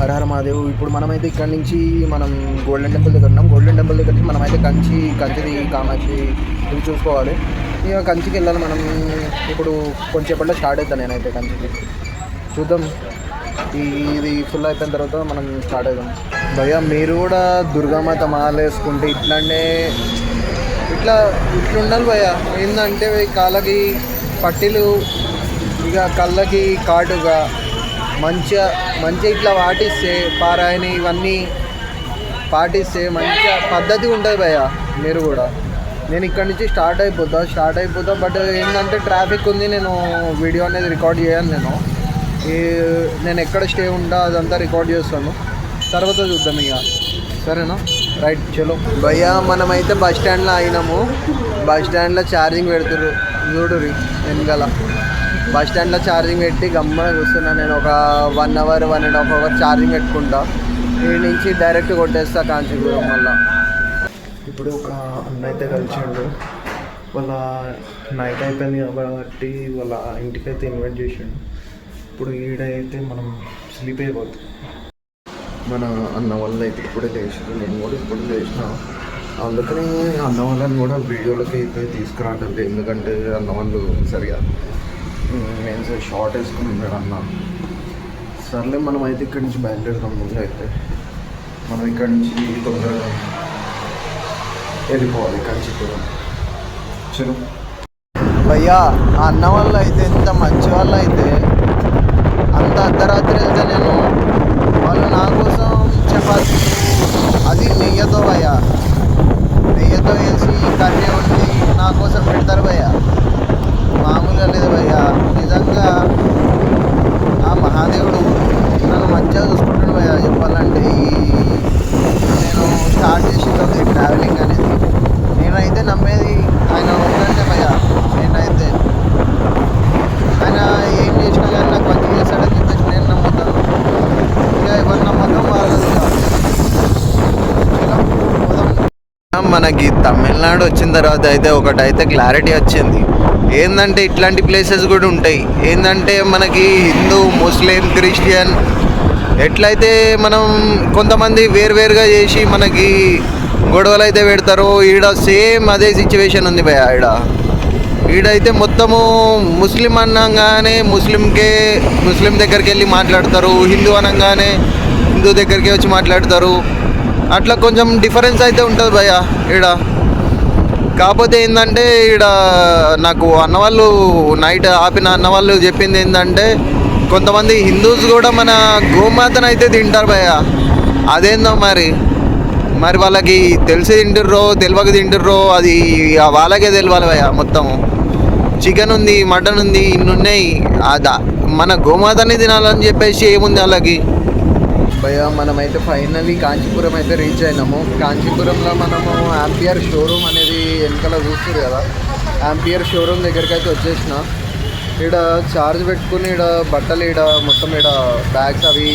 హర హర మహాదేవ్. ఇప్పుడు మనమైతే ఇక్కడ నుంచి మనం గోల్డెన్ టెంపుల్ దగ్గర ఉన్నాం. గోల్డెన్ టెంపుల్ దగ్గర నుంచి మనమైతే కంచిది కామాక్షి ఇవి చూసుకోవాలి. ఇక కంచికి వెళ్ళాలి మనం. ఇప్పుడు కొంచెంసేపట్లో స్టార్ట్ అవుతాను నేనైతే కంచికి. చూద్దాం, ఇది ఫుల్ అయిపోయిన తర్వాత మనం స్టార్ట్ అవుతాం. భయ్యా మీరు కూడా దుర్గామాత మాల వేసుకుంటే ఇట్లుండాలి భయ్యా. ఏంటంటే కాళ్ళకి పట్టీలు, ఇక కళ్ళకి కాటుగా మంచిగా ఇట్లా పాటిస్తే పారాయణ ఇవన్నీ పాటిస్తే మంచిగా పద్ధతి ఉంటుంది భయ్యా. మీరు కూడా నేను ఇక్కడ నుంచి స్టార్ట్ అయిపోతా. బట్ ఏంటంటే ట్రాఫిక్ ఉంది, నేను వీడియో అనేది రికార్డ్ చేయను. నేను ఎక్కడ స్టే ఉంటా అదంతా రికార్డ్ చేస్తాను, తర్వాత చూద్దాం ఇక. సరేనా? రైట్, చలో భయ్యా. మనమైతే బస్ స్టాండ్లో అయినాము. బస్ స్టాండ్లో ఛార్జింగ్ పెడుతుర్రు చూడురి వెనకాల. బస్ స్టాండ్లో ఛార్జింగ్ పెట్టి గమ్మున కూర్చున్నాను నేను. ఒక 1 అవర్ 1.5 అవర్ ఛార్జింగ్ పెట్టుకుంటా. ఈ నుంచి డైరెక్ట్ కొట్టేస్తా కాంచీపురం. వల్ల ఇప్పుడు ఒక అన్న అయితే కలిసిండు. వాళ్ళ నైట్ అయిపోయింది కాబట్టి వాళ్ళ ఇంటికైతే ఇన్వైట్ చేసిండు. ఇప్పుడు ఈడైతే మనం స్లీప్ అయిపోతాం. మన అన్న వాళ్ళు అయితే ఇప్పుడే లేచారు, నేను కూడా ఇప్పుడు లేచిన. అందుకని అన్న వాళ్ళని కూడా వీడియోలకి అయితే తీసుకురావట్లేదు, ఎందుకంటే అన్న వాళ్ళు సరిగా నేను షార్ట్ వేసుకుని ఉన్నాడు అన్న. సర్లే, మనం అయితే ఇక్కడి నుంచి బయలుదేరుతాం. ముందు అయితే మనం ఇక్కడి నుంచి తొందరగా వెళ్ళిపోవాలి కాంచీపురం. చలో భయ్యా. ఆ అన్న వాళ్ళు అయితే ఎంత మంచి వాళ్ళు అయితే, అంత అర్ధరాత్రి వెళ్తే నేను వాళ్ళు నా కోసం చపాతీ అది నెయ్యితో భయ్యా, నెయ్యితో వేసి కర్రీ వండి నా కోసం పెడతారు భయ్యా. మామూలుగా లేదు భయ్యా. నిజంగా ఆ మహాదేవుడు నన్ను మంచిగా చూసుకుంటాడు భయ్యా. చెప్పాలంటే నేను స్టార్ట్ చేసేది ట్రావెలింగ్ అనేది, నేనైతే నమ్మేది ఆయన ఉందంటే భయ్యా. నేనైతే ఆయన ఏం చేసినా కానీ నాకు మంచిగా చేస్తాడని చెప్పేసి నేను నమ్ముతాను. ఇక ఎవరు నమ్మకం వాళ్ళు. మనకి తమిళనాడు వచ్చిన తర్వాత అయితే ఒకటైతే క్లారిటీ వచ్చింది. ఏంటంటే ఇట్లాంటి ప్లేసెస్ కూడా ఉంటాయి. ఏంటంటే మనకి హిందూ, ముస్లిం, క్రిస్టియన్ ఎట్లయితే మనం కొంతమంది వేరువేరుగా చేసి మనకి గొడవలు అయితే పెడతారో, ఈడ సేమ్ అదే సిచ్యువేషన్ ఉంది భయ. ఈడైతే మొత్తము ముస్లిం అనగానే ముస్లిం దగ్గరికి వెళ్ళి మాట్లాడతారు, హిందూ అనగానే హిందూ దగ్గరికి వచ్చి మాట్లాడతారు. అట్లా కొంచెం డిఫరెన్స్ అయితే ఉంటుంది భయ్య ఈడ. కాకపోతే ఏంటంటే ఈడ నాకు అన్నవాళ్ళు నైట్ ఆపిన అన్నవాళ్ళు చెప్పింది ఏంటంటే కొంతమంది హిందూస్ కూడా మన గోమాతను అయితే తింటారు భయ్య. అదేందో మరి వాళ్ళకి తెలిసి తింటుర్రో తెలియక తింటుర్రో అది వాళ్ళకే తెలియాలి భయ్య. మొత్తం చికెన్ ఉంది, మటన్ ఉంది, ఇన్ని ఉన్నాయి. మన గోమాతని తినాలని చెప్పేసి ఏముంది వాళ్ళకి భయ్య. మనమైతే ఫైనల్లీ కాంచీపురం అయితే రీచ్ అయినాము. కాంచీపురంలో మనము యాంపియర్ షోరూమ్ అనేది వెనకాల చూస్తారు కదా, యాంపియర్ షోరూమ్ దగ్గరికి అయితే వచ్చేసిన. ఇక్కడ ఛార్జ్ పెట్టుకుని బట్టలు మొత్తం బ్యాగ్స్ అవి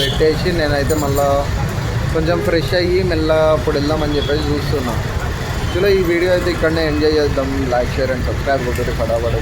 పెట్టేసి నేనైతే మళ్ళీ కొంచెం ఫ్రెష్ అయ్యి అప్పుడు వెళ్దామని చెప్పేసి చూస్తున్నాను. చలో ఈ వీడియో అయితే ఇక్కడనే ఎంజాయ్ చేద్దాం. లైక్, షేర్ అండ్ సబ్స్క్రైబ్ కొట్టుర్రి ఫటాఫట్.